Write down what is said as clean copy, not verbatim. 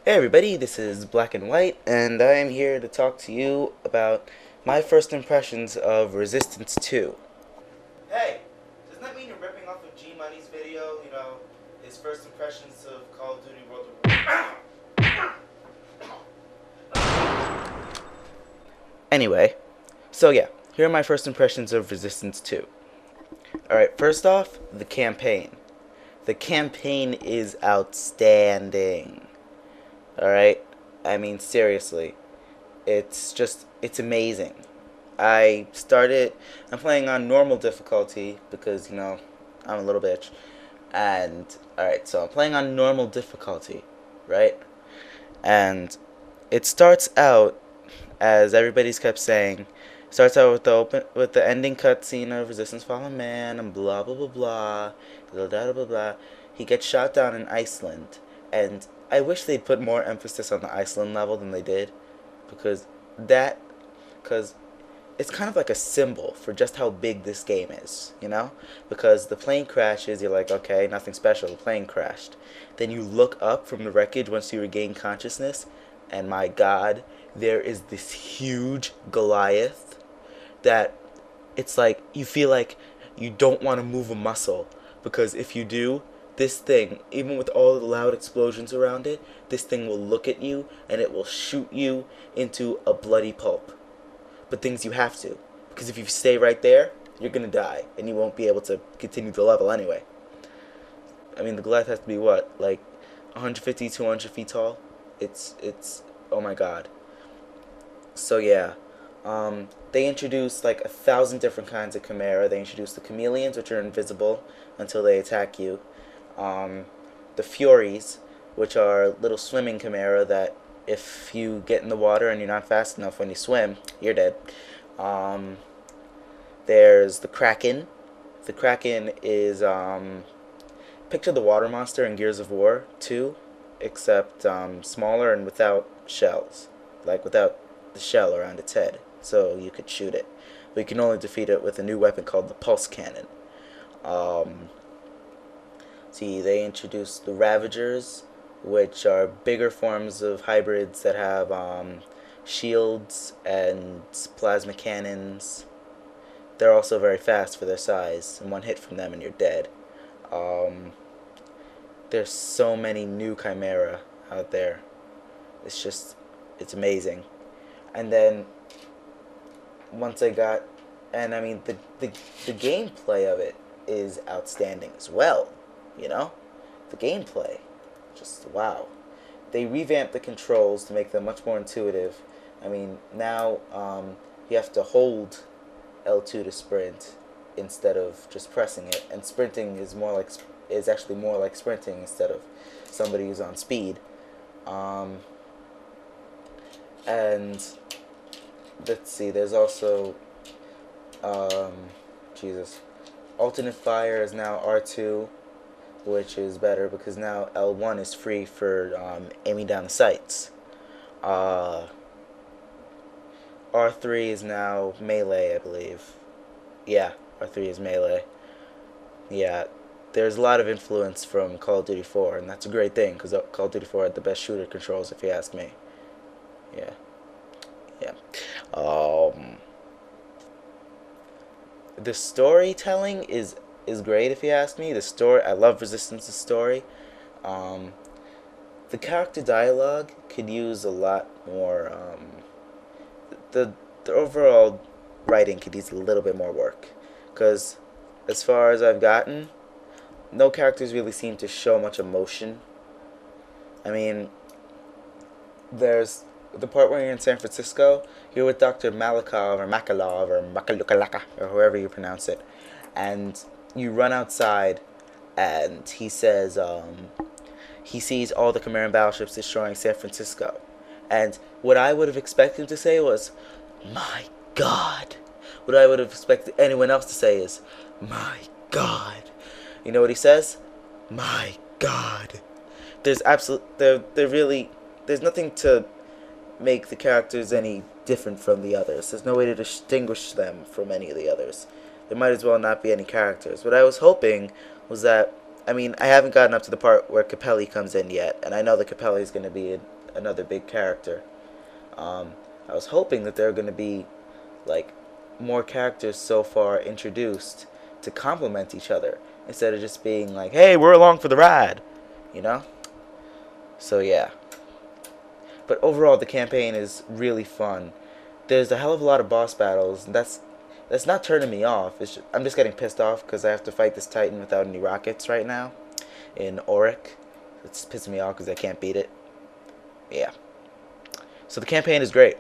Hey everybody, this is Black and White, and I am here to talk to you about my first impressions of Resistance 2. Hey, doesn't that mean you're ripping off of G Money's video, his first impressions of Call of Duty World War? Anyway, so yeah, here are my first impressions of Resistance 2. Alright, first off, the campaign. The campaign is outstanding. Alright? I mean, seriously. It's amazing. I'm playing on normal difficulty because, I'm a little bitch. And, alright, so I'm playing on normal difficulty, right? And it starts out, as everybody's kept saying, starts out with the ending cutscene of Resistance Fallen Man and blah blah blah blah blah blah blah blah. He gets shot down in Iceland, and I wish they'd put more emphasis on the Iceland level than they did, because that because it's kind of like a symbol for just how big this game is, Because the plane crashes, you're like, okay, nothing special, the plane crashed. Then you look up from the wreckage once you regain consciousness, and my god, there is this huge Goliath that it's like you feel like you don't want to move a muscle, because if you do, this thing, even with all the loud explosions around it, this thing will look at you and it will shoot you into a bloody pulp. But things you have to, because if you stay right there, you're gonna die and you won't be able to continue the level anyway. I mean, the Goliath has to be what, like 150, 200 feet tall? It's oh my god. So yeah, they introduced like 1,000 different kinds of Chimera. They introduced the Chameleons, which are invisible until they attack you. The Furies, which are little swimming Chimera that if you get in the water and you're not fast enough when you swim, you're dead. There's the Kraken. The Kraken is picture the water monster in Gears of War 2, except smaller and without shells, like without the shell around its head, so you could shoot it. But you can only defeat it with a new weapon called the Pulse Cannon. See, they introduced the Ravagers, which are bigger forms of hybrids that have shields and plasma cannons. They're also very fast for their size, and one hit from them and you're dead. There's so many new Chimera out there. It's amazing. And then once I got, and I mean the gameplay of it is outstanding as well. The gameplay, just wow. They revamped the controls to make them much more intuitive. I mean, now you have to hold L2 to sprint instead of just pressing it, and sprinting is actually more like sprinting instead of somebody who's on speed. And let's see, there's also alternate fire is now R2, which is better because now L1 is free for aiming down the sights. R3 is now melee, I believe. Yeah, R3 is melee. Yeah, there's a lot of influence from Call of Duty 4, and that's a great thing, because Call of Duty 4 had the best shooter controls, if you ask me. Yeah. Yeah. The storytelling is great, if you ask me. I love Resistance's story. The character dialogue could use a lot more. The overall writing could use a little bit more work, because as far as I've gotten, no characters really seem to show much emotion. I mean, there's the part where you're in San Francisco, you're with Dr. Malikov or Makalov or Makalukalaka or however you pronounce it, and you run outside, and he says he sees all the Chimeran battleships destroying San Francisco, and what I would have expected him to say was, "My God." What I would have expected anyone else to say is, "My God." You know what he says? "My God." There's there's nothing to make the characters any different from the others. There's no way to distinguish them from any of the others. There might as well not be any characters. What I was hoping was that I mean, I haven't gotten up to the part where Capelli comes in yet, and I know that Capelli is going to be another big character. Um, I was hoping that there are going to be like more characters so far introduced to complement each other instead of just being like, "Hey, we're along for the ride," you know. So yeah. But overall, the campaign is really fun. There's a hell of a lot of boss battles, and that's not turning me off. I'm just getting pissed off because I have to fight this Titan without any rockets right now in Auric. It's pissing me off because I can't beat it. Yeah. So the campaign is great.